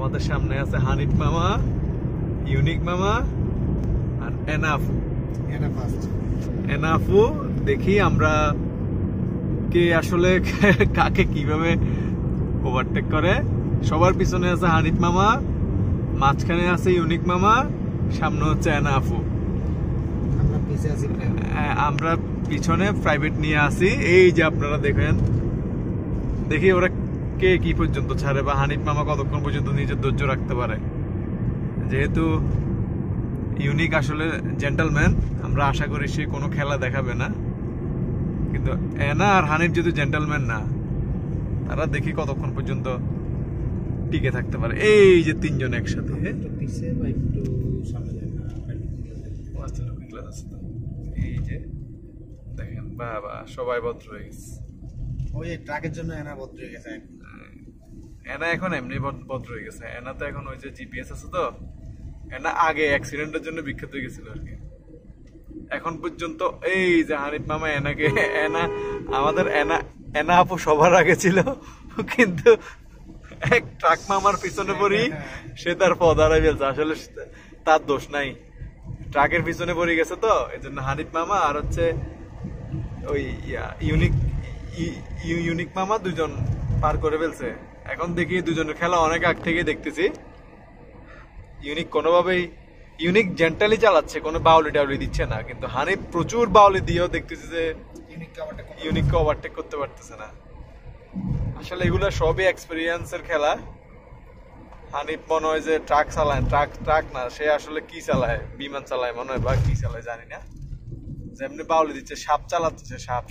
আমাদের সামনে আছে হানিফ মামা, ইউনিক মামা আর এনাফু। এনাফু দেখি আমরা কে আসলে কাকে কিভাবে ওভারটেক করে। সবার পিছনে আছে হানিফ মামা, মাঝখানে আছে ইউনিক মামা, সামনে হচ্ছে এনাফু। আমরা পিছনে প্রাইভেট নিয়ে আসি। এই যে আপনারা দেখেন, দেখি ওরা কে কি পর্যন্ত ছাড়ে বা হানিফ মামা কতক্ষণ পর্যন্ত নিজের ধৈর্য রাখতে পারে। যেহেতু ইউনিক আসলে জেন্টলম্যান, আমরা আশা করি সে কোনো খেলা দেখাবে না, কিন্তু এনা আর হানিফ যদি জেন্টলম্যান না, তারা দেখি কতক্ষণ পর্যন্ত টিকে থাকতে পারে। এই যে তিনজন একসাথে, এই যে দেখেন, বাবা সবাই ভদ্র হয়ে গেছে। ওই ট্রাকের জন্য এনা ভদ্র হয়ে গেছে। এনা এখন এমনি ভদ্র হয়ে গেছে। এনা তো এখন ওই যে জিপিএস আছে তো, এনা আগে অ্যাক্সিডেন্টের জন্য বিখ্যাত হয়ে গেছিল আর কি। এখন পর্যন্ত এই যে হানিফ মামা এনাকে, আমাদের এনা আপু সবার আগে ছিল, কিন্তু এক ট্রাক মামার পিছনে পড়ি সে তার পদ হারাই ফেলছে। আসলে তার দোষ নাই, ট্রাকের পিছনে পড়ে গেছে তো, এই জন্য হানিফ মামা আর হচ্ছে ওই ইউনিক মামা দুজন পার করে ফেলছে। এখন দেখি দুজনের খেলা অনেক আগ থেকে দেখতেছি। ইউনিক কোনোভাবেই, ইউনিক জেন্টালি চালাচ্ছে, কোনো বাউলি টাউলি দিচ্ছে না, কিন্তু হানিফ প্রচুর বাউলি দিয়েও দেখতেছি যে ইউনিককে ওভারটেক করতে পারতেছে না। আসলে এগুলো সবই এক্সপেরিয়েন্সের খেলা। হানিফ মনে হয় যে ট্রাক চালায়, ট্রাক না, সে আসলে কি চালায়, বিমান চালায় মনে হয়, বা কি চালায় জানি না। যেমনি বাউলি দিচ্ছে, সাপ চালাচ্ছে, সাপ।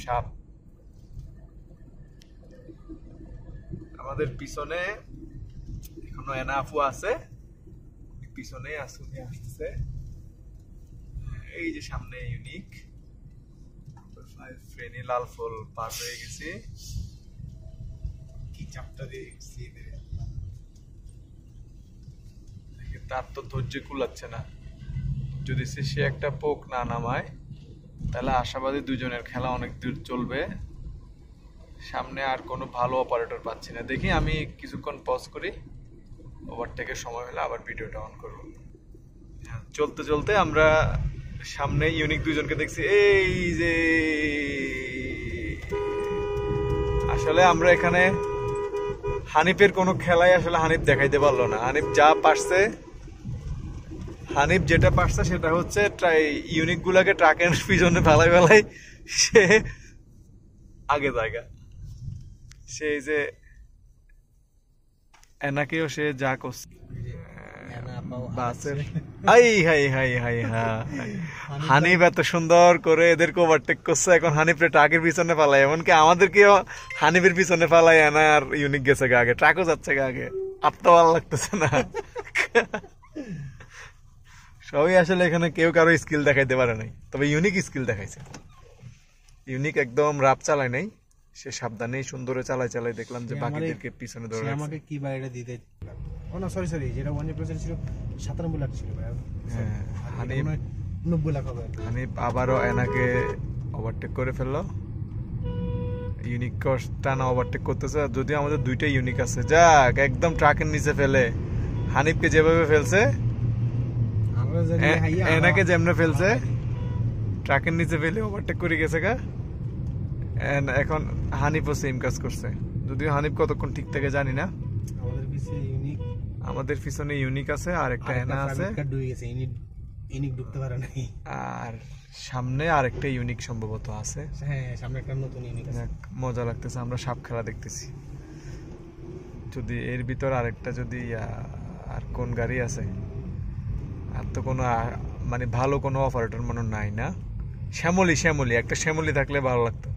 আমাদের পিছনে এখনো এনাফু আছে, পিছনে আসতেছে। এই যে সামনে ইউনিক, ফ্রেনি লাল ফুল পার হয়ে গেছি। কি চাপটা দেখছি, তার তো ধৈর্য কুলাচ্ছে না। যদি সে একটা পোক না নামায়, তাহলে আশাবাদী দুজনের খেলা অনেক দূর চলবে। সামনে আর কোনো ভালো অপারেটর পাচ্ছি না। দেখি আমি কিছুক্ষণ পজ করি, ওভারটেকের সময় হলে আবার ভিডিওটা অন করব। চলতে চলতে আমরা সামনে ইউনিক দুজনকে দেখছি। এই যে আসলে আমরা এখানে হানিফের কোনো খেলাই আসলে হানিফ দেখাইতে পারলো না। হানিফ যেটা পারছে সেটা হচ্ছে ইউনিক গুলাকে ট্রাকের পিছনে ফেলাই সে আগে জায়গা। সেই যে এনাকেও সে যা করছে, হানিফ এত সুন্দর করে এদেরকে ওভারটেক করছে। এখন হানিফরে ট্রাকের পিছনে পালায়, এমনকি আমাদেরকেও হানিফের পিছনে পালায়। এনা আর ইউনিক গেছে আগে, ট্রাকও যাচ্ছে আগে। আপতো ভালো লাগতেছে না। সবাই আসলে এখানে কেউ কারো স্কিল দেখাইতে পারে নাই, তবে ইউনিক স্কিল দেখাইছে। ইউনিক একদম রাপ চালায় নাই, সে সাবধানে সুন্দরে চালাই দেখলাম যে বাকিদেরকে পিছনে ধরে রাখছে। আমাকে কি বাইরে দিতে, ও না সরি যেটা 1% ছিল 97 লাখ ছিল ভাই। হ্যাঁ, হানিফ 90 লাখ হবে। হানিফ আবারও এনাকে ওভারটেক করে ফেললো। ইউনিক টানা ওভারটেক করতেছে, যদিও আমাদের দুইটা ইউনিক আছে। যাক, একদম ট্রাকের নিচে ফেলে হানিফকে যেভাবে ফেলছে, এনাকে যেমনে ফেলছে, ট্রাকের নিচে ফেলে ওভারটেক করে গেছে গা। এখন হানিফও সেম কাজ করছে, যদিও হানিফ কতক্ষণ ঠিক থাকে জানি না। আমাদের পিছনে ইউনিক আছে, আর একটা এনা আছে, ইউনিক ঢুকতে পারে নাই। আর সামনে আরেকটা ইউনিক সম্ভবত আছে। হ্যাঁ, সামনে একটা নতুন ইউনিক আছে। মজা লাগতেছে, আমরা সাপ খেলা দেখতেছি। যদি এর ভিতর আরেকটা, যদি আর কোন গাড়ি আছে, আর তো কোনো মানে ভালো কোনো অপারেটর মনে নাই না। শ্যামলি একটা শ্যামলি থাকলে ভালো লাগতো।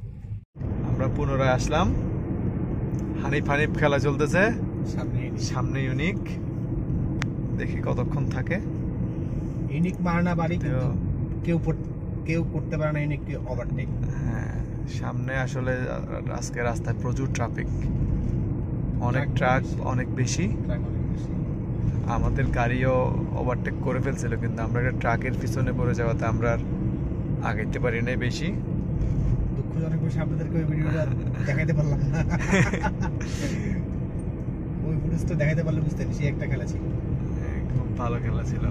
আমরা পুনরায় আসলাম, হানিফ খেলা চলতেছে, সামনে ইউনিক। দেখি কতক্ষণ থাকে। ইউনিক মারনা বাড়ি, কেউ করতে পারে না ইউনিককে ওভারটেক। হ্যাঁ, সামনে আসলে আজকে রাস্তায় প্রচুর ট্রাফিক, অনেক ট্রাক, অনেক বেশি। আমাদের গাড়িও ওভারটেক করে ফেলছিল, কিন্তু আমরা একটা ট্রাকের পিছনে পড়ে যাওয়াতে আমরা আর আগাইতে পারি নাই বেশি। দুঃখজনক বিষয়, আপনাদেরকে ওই ভিডিওটা দেখাইতে পারলাম না। ওই ফুটেজটা দেখাতে পারলে বুঝতেন সে একটা খেলা ছিল। খুব ভালো খেলা ছিল।